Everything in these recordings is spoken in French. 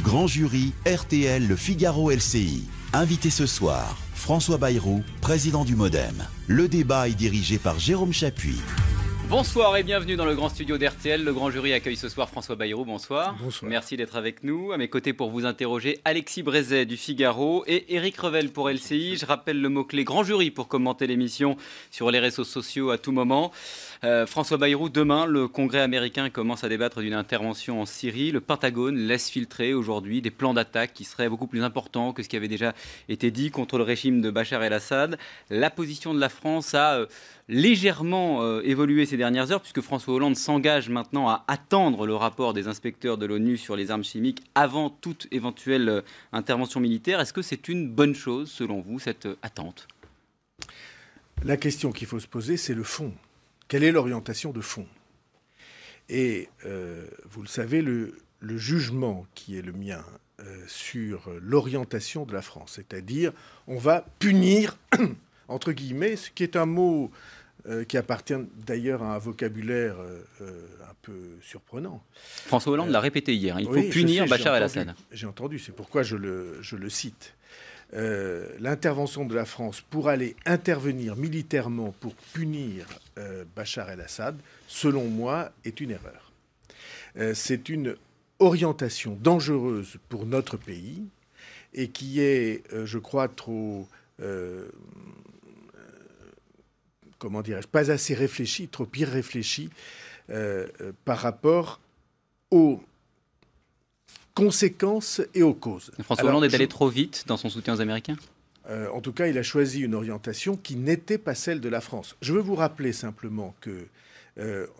Grand jury, RTL, Le Figaro, LCI. Invité ce soir, François Bayrou, président du MoDem. Le débat est dirigé par Jérôme Chapuis. Bonsoir et bienvenue dans le grand studio d'RTL. Le grand jury accueille ce soir François Bayrou. Bonsoir. Bonsoir. Merci d'être avec nous. À mes côtés pour vous interroger, Alexis Brézet du Figaro et Éric Revel pour LCI. Je rappelle le mot-clé grand jury pour commenter l'émission sur les réseaux sociaux à tout moment. François Bayrou, demain, le Congrès américain commence à débattre d'une intervention en Syrie. Le Pentagone laisse filtrer aujourd'hui des plans d'attaque qui seraient beaucoup plus importants que ce qui avait déjà été dit contre le régime de Bachar el-Assad. La position de la France a légèrement évolué ces dernières heures, puisque François Hollande s'engage maintenant à attendre le rapport des inspecteurs de l'ONU sur les armes chimiques avant toute éventuelle intervention militaire. Est-ce que c'est une bonne chose, selon vous, cette attente ? La question qu'il faut se poser, c'est le fond. Quelle est l'orientation de fond ? Et vous le savez, le jugement qui est le mien sur l'orientation de la France, c'est-à-dire on va punir, entre guillemets, ce qui est un mot qui appartient d'ailleurs à un vocabulaire un peu surprenant. François Hollande l'a répété hier, il faut oui, punir Bachar el-Assad. J'ai entendu, c'est pourquoi je le cite. L'intervention de la France pour aller intervenir militairement pour punir Bachar el-Assad, selon moi, est une erreur. C'est une orientation dangereuse pour notre pays et qui est, je crois, trop... comment dirais-je, pas assez réfléchi, trop irréfléchi par rapport aux conséquences et aux causes. François Hollande est allé trop vite dans son soutien aux Américains ? En tout cas, il a choisi une orientation qui n'était pas celle de la France. Je veux vous rappeler simplement que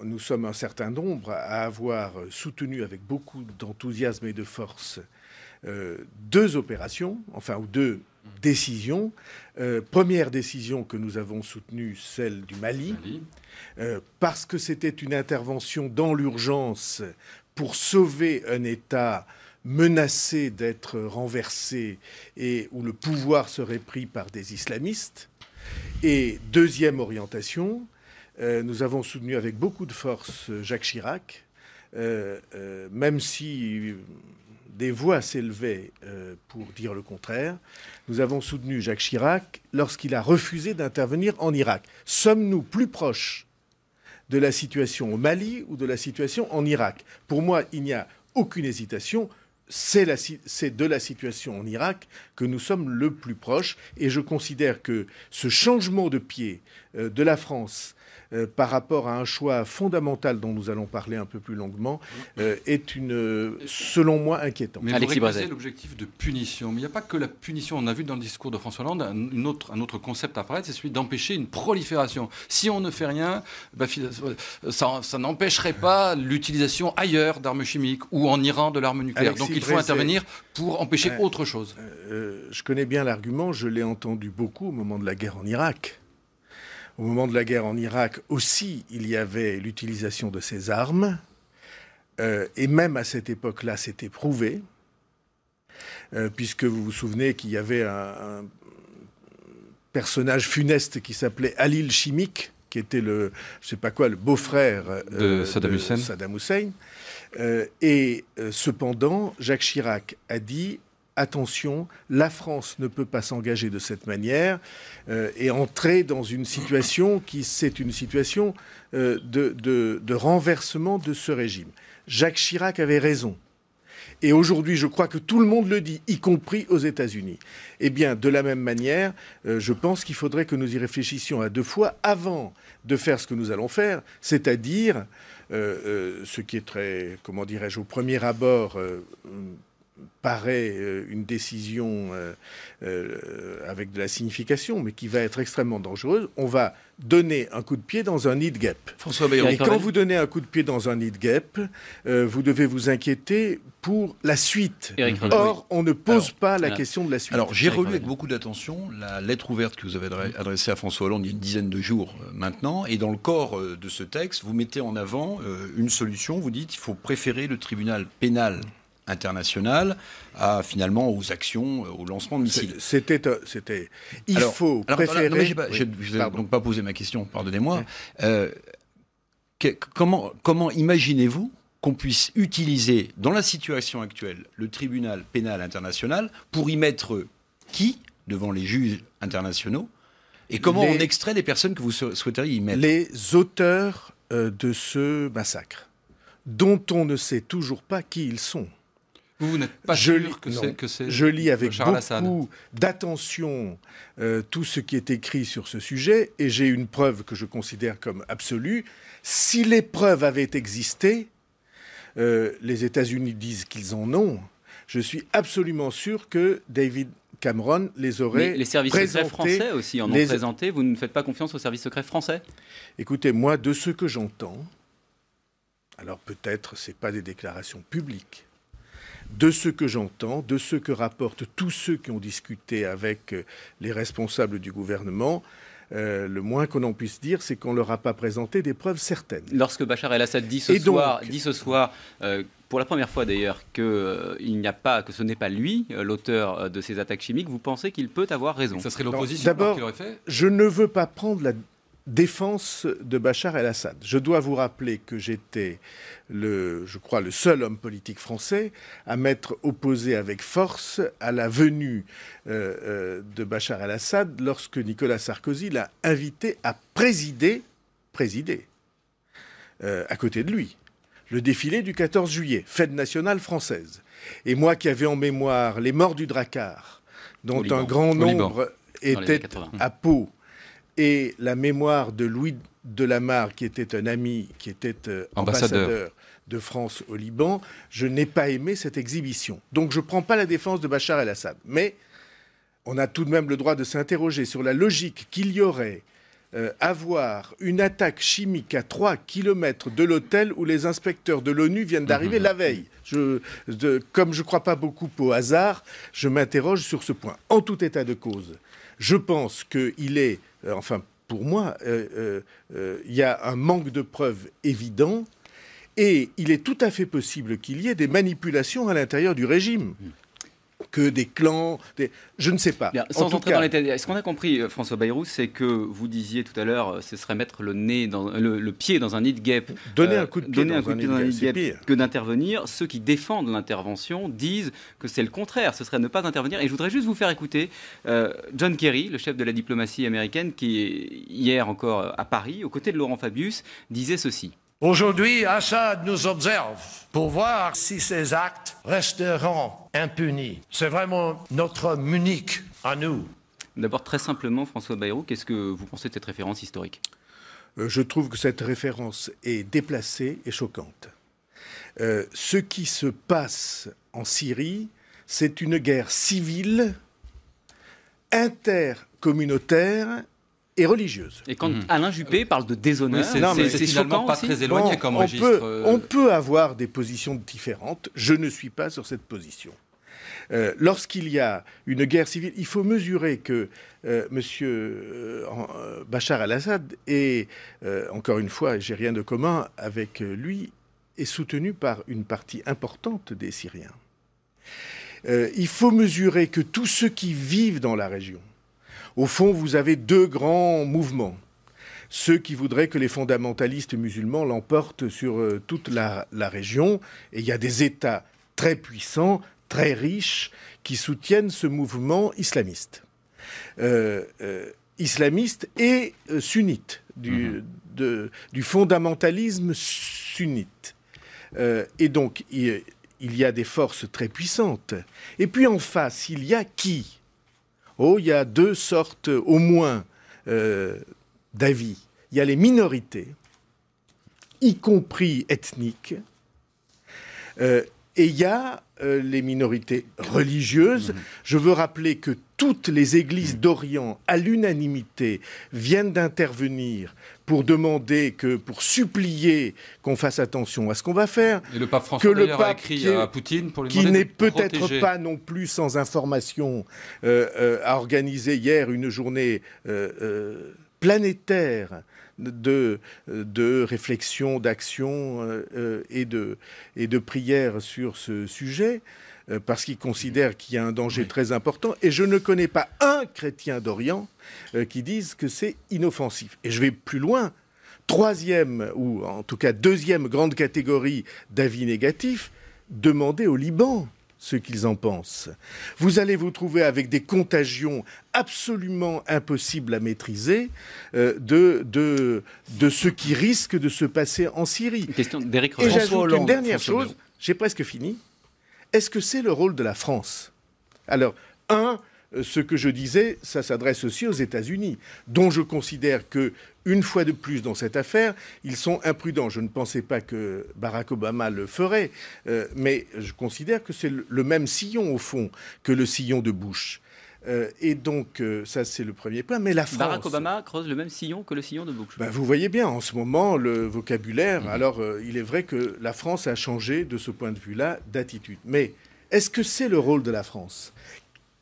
nous sommes un certain nombre à avoir soutenu avec beaucoup d'enthousiasme et de force deux opérations, ou deux décisions. Première décision que nous avons soutenue, celle du Mali. Parce que c'était une intervention dans l'urgence pour sauver un État menacé d'être renversé et où le pouvoir serait pris par des islamistes. Et deuxième orientation, nous avons soutenu avec beaucoup de force Jacques Chirac, même si des voix s'élevaient pour dire le contraire. Nous avons soutenu Jacques Chirac lorsqu'il a refusé d'intervenir en Irak. Sommes-nous plus proches de la situation au Mali ou de la situation en Irak ? Pour moi, il n'y a aucune hésitation. C'est de la situation en Irak que nous sommes le plus proches. Et je considère que ce changement de pied de la France par rapport à un choix fondamental dont nous allons parler un peu plus longuement, est selon moi, inquiétant. Mais vous récusez l'objectif de punition. Mais il n'y a pas que la punition. On a vu dans le discours de François Hollande un autre concept apparaître, c'est celui d'empêcher une prolifération. Si on ne fait rien, ça n'empêcherait pas l'utilisation ailleurs d'armes chimiques ou en Iran de l'arme nucléaire. Alexis Donc il faut intervenir pour empêcher autre chose. Je connais bien l'argument, je l'ai entendu beaucoup au moment de la guerre en Irak. Au moment de la guerre en Irak aussi, il y avait l'utilisation de ces armes. Et même à cette époque-là, c'était prouvé. Puisque vous vous souvenez qu'il y avait un personnage funeste qui s'appelait Halil Chimik, qui était le beau-frère de Saddam Hussein. Cependant, Jacques Chirac a dit... Attention, la France ne peut pas s'engager de cette manière et entrer dans une situation c'est une situation de renversement de ce régime. Jacques Chirac avait raison. Et aujourd'hui, je crois que tout le monde le dit, y compris aux États-Unis. Eh bien, de la même manière, je pense qu'il faudrait que nous y réfléchissions à deux fois avant de faire ce que nous allons faire, c'est-à-dire ce qui est très, comment dirais-je, au premier abord... paraît une décision avec de la signification, mais qui va être extrêmement dangereuse. On va donner un coup de pied dans un nid de guêpe. François Bayrou. Et quand vous donnez un coup de pied dans un nid de guêpe, vous devez vous inquiéter pour la suite. Or, on ne pose pas la question de la suite. Alors, j'ai relu avec beaucoup d'attention la lettre ouverte que vous avez adressée à François Hollande il y a une dizaine de jours maintenant. Et dans le corps de ce texte, vous mettez en avant une solution. Vous dites qu'il faut préférer le tribunal pénal international finalement aux actions, au lancement de missiles. Il faut préférer... Je ne vais donc pas poser ma question, pardonnez-moi. Comment imaginez-vous qu'on puisse utiliser, dans la situation actuelle, le tribunal pénal international pour y mettre qui devant les juges internationaux et comment on extrait les personnes que vous souhaiteriez y mettre? Les auteurs de ce massacre, dont on ne sait toujours pas qui ils sont. Vous n'êtes pas sûr que c'est Je lis avec Bachar al-Assad. beaucoup d'attention tout ce qui est écrit sur ce sujet, et j'ai une preuve que je considère comme absolue. Si les preuves avaient existé, les États-Unis disent qu'ils en ont. Je suis absolument sûr que David Cameron les aurait Mais les services secrets français aussi en ont présenté. Vous ne faites pas confiance aux services secrets français? Écoutez, moi, de ce que j'entends, alors peut-être ce n'est pas des déclarations publiques, de ce que j'entends, de ce que rapportent tous ceux qui ont discuté avec les responsables du gouvernement, le moins qu'on en puisse dire, c'est qu'on ne leur a pas présenté des preuves certaines. Lorsque Bachar el-Assad dit ce soir, pour la première fois d'ailleurs, que ce n'est pas lui l'auteur de ces attaques chimiques, vous pensez qu'il peut avoir raison? Ça serait l'opposition d'abord, qui l'aurait fait? Je ne veux pas prendre la défense de Bachar el-Assad. Je dois vous rappeler que j'étais, je crois, le seul homme politique français à m'être opposé avec force à la venue de Bachar el-Assad lorsque Nicolas Sarkozy l'a invité à présider à côté de lui le défilé du 14 juillet, fête nationale française. Et moi qui avais en mémoire les morts du Drakkar, dont un grand nombre étaient à Pau, et la mémoire de Louis Delamarre, qui était un ami, qui était ambassadeur de France au Liban, je n'ai pas aimé cette exhibition. Donc je ne prends pas la défense de Bachar el-Assad. Mais on a tout de même le droit de s'interroger sur la logique qu'il y aurait avoir une attaque chimique à 3 kilomètres de l'hôtel où les inspecteurs de l'ONU viennent d'arriver la veille. Comme je ne crois pas beaucoup au hasard, je m'interroge sur ce point. En tout état de cause, je pense qu'il est... pour moi, il y a un manque de preuves évident et il est tout à fait possible qu'il y ait des manipulations à l'intérieur du régime. Que des clans, je ne sais pas. Bien, sans entrer dans les détails, ce qu'on a compris, François Bayrou, c'est que vous disiez tout à l'heure, ce serait mettre le pied dans un nid de guêpe. Donner un coup de pied dans un nid de guêpe que d'intervenir. Ceux qui défendent l'intervention disent que c'est le contraire, ce serait ne pas intervenir. Et je voudrais juste vous faire écouter John Kerry, le chef de la diplomatie américaine, qui hier encore à Paris, aux côtés de Laurent Fabius, disait ceci. Aujourd'hui, Assad nous observe pour voir si ses actes resteront impunis. C'est vraiment notre Munich à nous. D'abord, très simplement, François Bayrou, qu'est-ce que vous pensez de cette référence historique ? Je trouve que cette référence est déplacée et choquante. Ce qui se passe en Syrie, c'est une guerre civile, intercommunautaire et religieuse. Et quand Alain Juppé parle de déshonneur, c'est finalement pas très éloigné comme registre. On peut avoir des positions différentes. Je ne suis pas sur cette position. Lorsqu'il y a une guerre civile, il faut mesurer que Bachar el-Assad est, encore une fois, j'ai rien de commun avec lui, est soutenu par une partie importante des Syriens. Il faut mesurer que tous ceux qui vivent dans la région, au fond, vous avez deux grands mouvements. Ceux qui voudraient que les fondamentalistes musulmans l'emportent sur toute la région. Et il y a des États très puissants, très riches, qui soutiennent ce mouvement islamiste. Islamiste et sunnite, du fondamentalisme sunnite. Et donc, il y a des forces très puissantes. Et puis en face, il y a qui ? Il y a deux sortes, au moins, d'avis. Il y a les minorités, y compris ethniques, et il y a les minorités religieuses. Je veux rappeler que toutes les églises d'Orient, à l'unanimité, viennent d'intervenir pour demander pour supplier qu'on fasse attention à ce qu'on va faire. Et le pape François d'ailleurs a écrit à Poutine pour lui demander qui n'est de peut-être protéger. Pas non plus sans information, a organisé hier une journée planétaire de réflexion, d'action et de prière sur ce sujet, parce qu'il considère qu'il y a un danger très important. Et je ne connais pas un chrétien d'Orient qui dise que c'est inoffensif. Et je vais plus loin. troisième, ou en tout cas deuxième grande catégorie d'avis négatifs, demandez au Liban ce qu'ils en pensent. Vous allez vous trouver avec des contagions absolument impossibles à maîtriser de ce qui risque de se passer en Syrie. Une question d'Éric Et Revel. j'ajoute une dernière chose, j'ai presque fini. Est-ce que c'est le rôle de la France? Alors, ce que je disais, ça s'adresse aussi aux États-Unis, dont je considère que, une fois de plus dans cette affaire, ils sont imprudents. Je ne pensais pas que Barack Obama le ferait, mais je considère que c'est le même sillon, au fond, que le sillon de Bush. Et donc, ça, c'est le premier point. Mais la France... Barack Obama creuse le même sillon que le sillon de Bush. Vous voyez bien, en ce moment, le vocabulaire... Alors, il est vrai que la France a changé, de ce point de vue-là, d'attitude. Mais est-ce que c'est le rôle de la France ?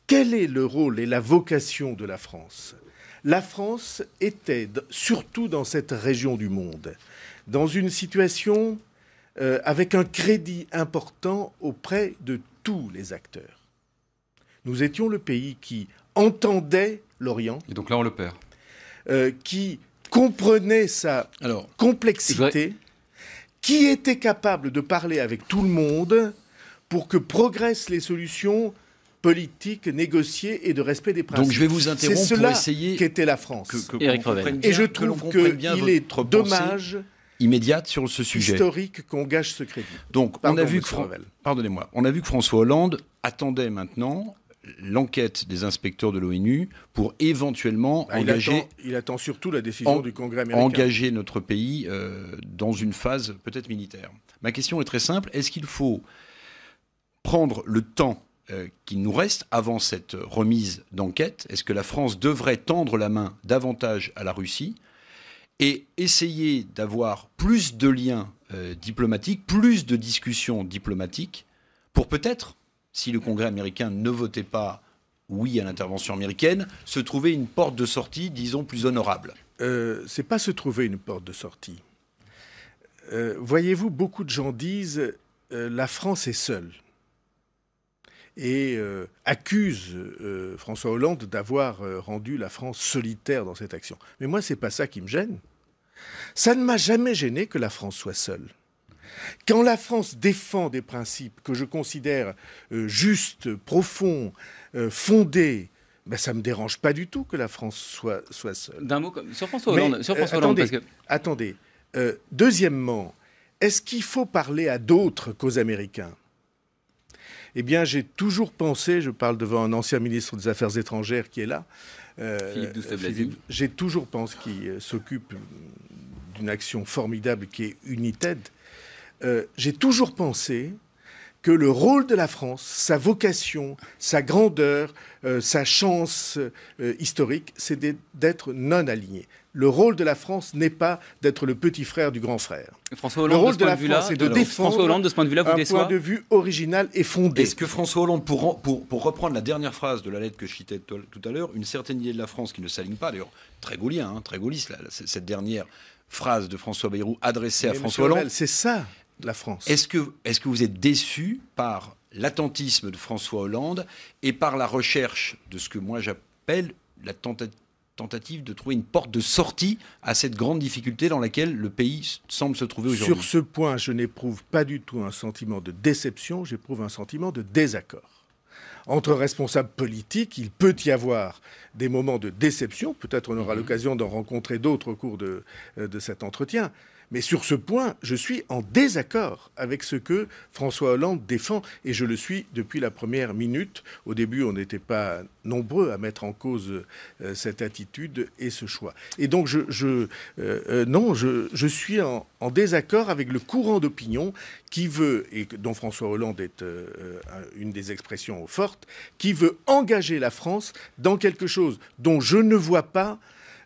Quel est le rôle et la vocation de la France ? La France était, surtout dans cette région du monde, dans une situation avec un crédit important auprès de tous les acteurs. Nous étions le pays qui entendait l'Orient. Et donc là, on le perd. Qui comprenait sa complexité, qui était capable de parler avec tout le monde pour que progressent les solutions politique, négociée et de respect des principes. Donc je vais vous interrompre pour essayer qu'était la France. Éric Revel. Et je trouve qu'il est dommage, immédiate sur ce sujet historique, qu'on gâche ce crédit. Donc on a vu que François Hollande attendait maintenant l'enquête des inspecteurs de l'ONU pour éventuellement engager... Il attend surtout la décision du Congrès américain. Engager notre pays dans une phase peut-être militaire. Ma question est très simple. Est-ce qu'il faut prendre le temps qu'il nous reste avant cette remise d'enquête? Est-ce que la France devrait tendre la main davantage à la Russie et essayer d'avoir plus de liens diplomatiques, plus de discussions diplomatiques pour peut-être, si le Congrès américain ne votait pas oui à l'intervention américaine, se trouver une porte de sortie, disons, plus honorable? C'est pas se trouver une porte de sortie. Voyez-vous, beaucoup de gens disent la France est seule. Et accuse François Hollande d'avoir rendu la France solitaire dans cette action. Mais moi, c'est pas ça qui me gêne. Ça ne m'a jamais gêné que la France soit seule. Quand la France défend des principes que je considère justes, profonds, fondés, ça ne me dérange pas du tout que la France soit seule. D'un mot sur François Hollande. Hollande, attendez. Deuxièmement, est-ce qu'il faut parler à d'autres qu'aux Américains ? Eh bien, j'ai toujours pensé, je parle devant un ancien ministre des Affaires étrangères qui est là, j'ai toujours pensé qu'il s'occupe d'une action formidable qui est United. J'ai toujours pensé que le rôle de la France, sa vocation, sa grandeur, sa chance historique, c'est d'être non aligné. Le rôle de la France n'est pas d'être le petit frère du grand frère. François Hollande, le rôle de la France, c'est de défendre François Hollande, de ce point de vue-là, vous déçoit ? Un point de vue original et fondé. Est-ce que François Hollande, pour reprendre la dernière phrase de la lettre que je citais tout à l'heure, une certaine idée de la France qui ne s'aligne pas, d'ailleurs très gaullien, très gaulliste, cette dernière phrase de François Bayrou adressée à François Hollande. C'est ça, la France. Est-ce que vous êtes déçu par l'attentisme de François Hollande et par la recherche de ce que moi j'appelle la tentative de trouver une porte de sortie à cette grande difficulté dans laquelle le pays semble se trouver aujourd'hui? Sur ce point, je n'éprouve pas du tout un sentiment de déception, j'éprouve un sentiment de désaccord. Entre responsables politiques, il peut y avoir des moments de déception, peut-être on aura l'occasion d'en rencontrer d'autres au cours de cet entretien. Mais sur ce point, je suis en désaccord avec ce que François Hollande défend, et je le suis depuis la première minute. Au début, on n'était pas nombreux à mettre en cause cette attitude et ce choix. Et donc, je suis en désaccord avec le courant d'opinion qui veut, et dont François Hollande est une des expressions fortes, qui veut engager la France dans quelque chose dont je ne vois pas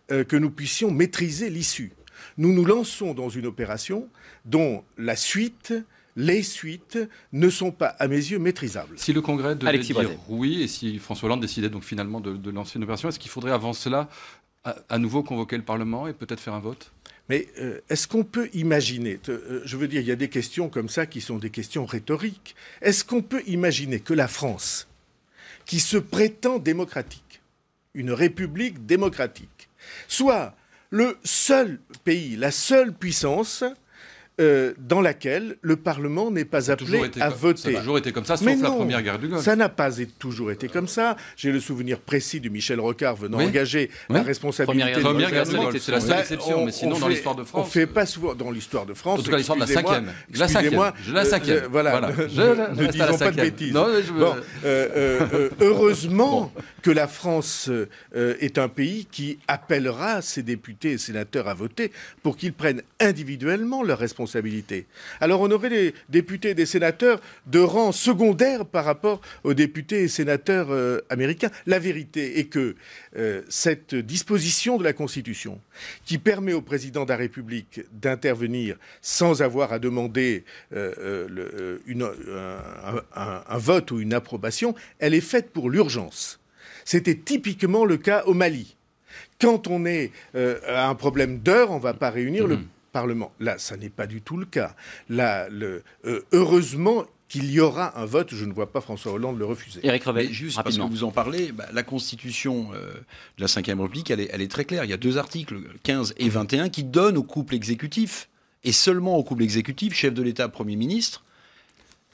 que nous puissions maîtriser l'issue. Nous nous lançons dans une opération dont les suites ne sont pas, à mes yeux, maîtrisables. Si le Congrès devait dire oui, et si François Hollande décidait donc finalement de lancer une opération, est-ce qu'il faudrait avant cela à nouveau convoquer le Parlement et peut-être faire un vote ? Mais est-ce qu'on peut imaginer, je veux dire, il y a des questions comme ça qui sont des questions rhétoriques. Est-ce qu'on peut imaginer que la France, qui se prétend démocratique, une république démocratique, soit le seul pays, la seule puissance dans laquelle le Parlement n'est pas appelé à voter. Ça a toujours été comme ça, sauf Mais la non, première guerre du Golfe. Ça n'a pas toujours été comme ça. J'ai le souvenir précis de Michel Rocard venant engager la responsabilité de Première guerre du Golfe, c'est la seule exception, mais sinon dans l'histoire de France... On ne fait pas souvent dans l'histoire de France. En tout cas, l'histoire de la cinquième. Excusez-moi. La cinquième. Voilà. Ne disons pas de bêtises. Heureusement que la France est un pays qui appellera ses députés et sénateurs à voter pour qu'ils prennent individuellement leurs responsabilités. Alors on aurait des députés et des sénateurs de rang secondaire par rapport aux députés et sénateurs américains. La vérité est que cette disposition de la Constitution qui permet au président de la République d'intervenir sans avoir à demander un vote ou une approbation, elle est faite pour l'urgence. C'était typiquement le cas au Mali. Quand on est à un problème d'heure, on ne va pas réunir le Parlement. Là, ça n'est pas du tout le cas. Là, heureusement qu'il y aura un vote, je ne vois pas François Hollande le refuser. Éric Revel, juste rapidement. parce que vous en parlez, la Constitution de la Ve République, elle est très claire. Il y a 2 articles, 15 et 21, qui donnent au couple exécutif, et seulement au couple exécutif, chef de l'État, Premier ministre,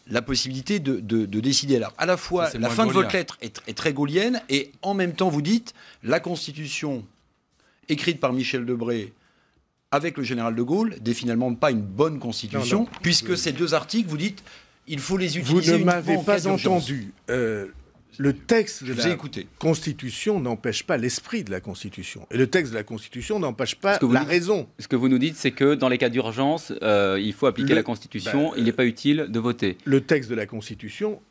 la possibilité de décider. Alors, à la fois, la fin de votre lettre est très gaulienne, et en même temps, vous dites, la Constitution écrite par Michel Debré avec le général de Gaulle n'est finalement pas une bonne Constitution, puisque ces 2 articles, vous dites, il faut les utiliser. Vous ne m'avez pas entendu. Le texte de la Constitution n'empêche pas l'esprit de la Constitution. Et le texte de la Constitution n'empêche pas la raison. Ce que vous nous dites, c'est que dans les cas d'urgence, il faut appliquer la Constitution. Il n'est pas utile de voter. Le texte de la Constitution,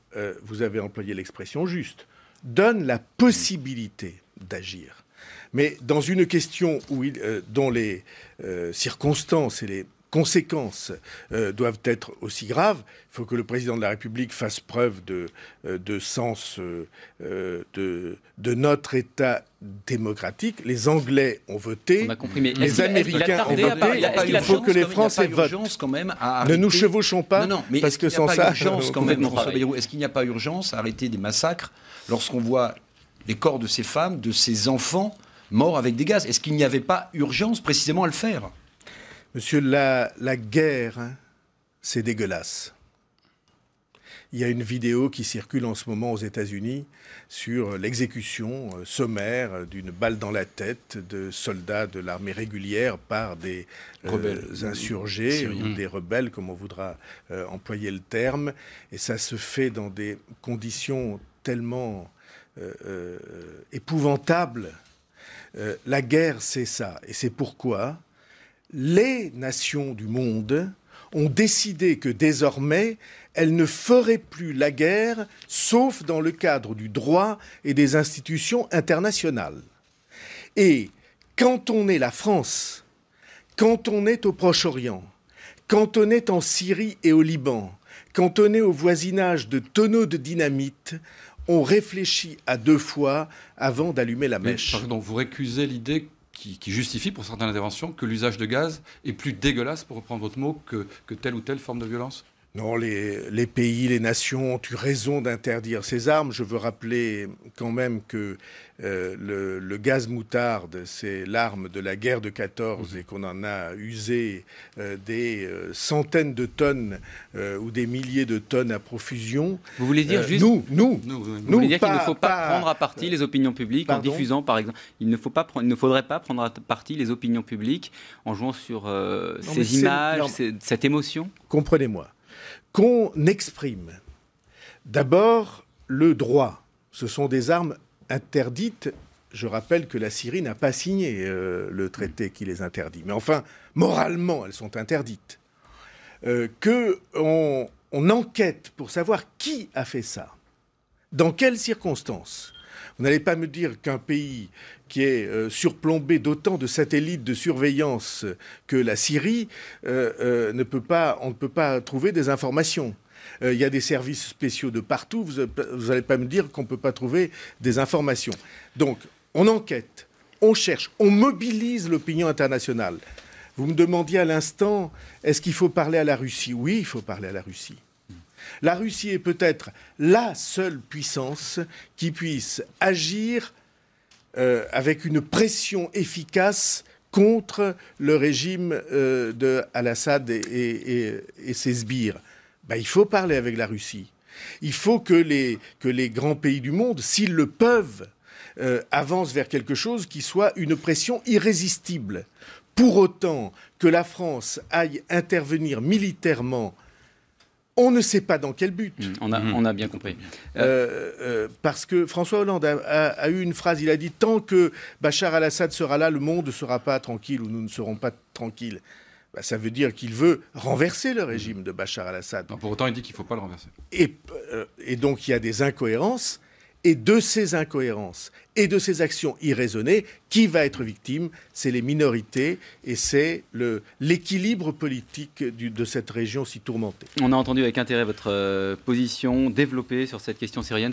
vous avez employé l'expression juste, donne la possibilité d'agir. Mais dans une question dont les circonstances et les conséquences doivent être aussi graves, il faut que le président de la République fasse preuve de sens de notre État démocratique. Les Anglais ont voté, on a compris, mais les Américains ont voté. Il faut que les Français votent. Ne nous chevauchons pas, parce que sans ça... Est-ce qu'il n'y a pas urgence à arrêter des massacres lorsqu'on voit les corps de ces femmes, de ces enfants morts avec des gaz? Est-ce qu'il n'y avait pas urgence précisément à le faire? Monsieur, la guerre, c'est dégueulasse. Il y a une vidéo qui circule en ce moment aux États-Unis sur l'exécution sommaire d'une balle dans la tête de soldats de l'armée régulière par des insurgés ou des rebelles, comme on voudra employer le terme. Et ça se fait dans des conditions tellement épouvantables. La guerre, c'est ça. Et c'est pourquoi les nations du monde ont décidé que désormais, elles ne feraient plus la guerre, sauf dans le cadre du droit et des institutions internationales. Et quand on est la France, quand on est au Proche-Orient, quand on est en Syrie et au Liban, quand on est au voisinage de tonneaux de dynamite, on réfléchit à 2 fois avant d'allumer la mèche. Donc vous récusez l'idée qui justifie pour certaines interventions que l'usage de gaz est plus dégueulasse, pour reprendre votre mot, que telle ou telle forme de violence? Non, les pays, les nations ont eu raison d'interdire ces armes. Je veux rappeler quand même que le gaz moutarde, c'est l'arme de la guerre de 14 et qu'on en a usé des centaines de tonnes ou des milliers de tonnes à profusion. Vous voulez dire juste... Vous voulez dire qu'il ne faut pas prendre à partie les opinions publiques en diffusant, par exemple... Il ne faudrait pas prendre à partie les opinions publiques en jouant sur ces images, cette émotion? Comprenez-moi. Qu'on exprime d'abord le droit. Ce sont des armes interdites. Je rappelle que la Syrie n'a pas signé le traité qui les interdit. Mais enfin, moralement, elles sont interdites. Qu'on enquête pour savoir qui a fait ça, dans quelles circonstances. Vous n'allez pas me dire qu'un pays qui est surplombé d'autant de satellites de surveillance que la Syrie, on ne peut pas trouver des informations. Il y a des services spéciaux de partout, vous n'allez pas me dire qu'on ne peut pas trouver des informations. Donc, on enquête, on cherche, on mobilise l'opinion internationale. Vous me demandiez à l'instant, est-ce qu'il faut parler à la Russie? Oui, il faut parler à la Russie. La Russie est peut-être la seule puissance qui puisse agir avec une pression efficace contre le régime de Al-Assad et ses sbires. Il faut parler avec la Russie. Il faut que les grands pays du monde, s'ils le peuvent, avancent vers quelque chose qui soit une pression irrésistible. Pour autant que la France aille intervenir militairement, on ne sait pas dans quel but. On a bien compris. Parce que François Hollande a eu une phrase, il a dit « Tant que Bachar al-Assad sera là, le monde ne sera pas tranquille ou nous ne serons pas tranquilles ». Ça veut dire qu'il veut renverser le régime de Bachar al-Assad. Non, pour autant, il dit qu'il ne faut pas le renverser. Et donc, il y a des incohérences. Et de ces incohérences et de ces actions irraisonnées, qui va être victime? C'est les minorités et c'est l'équilibre politique de cette région si tourmentée. On a entendu avec intérêt votre position développée sur cette question syrienne.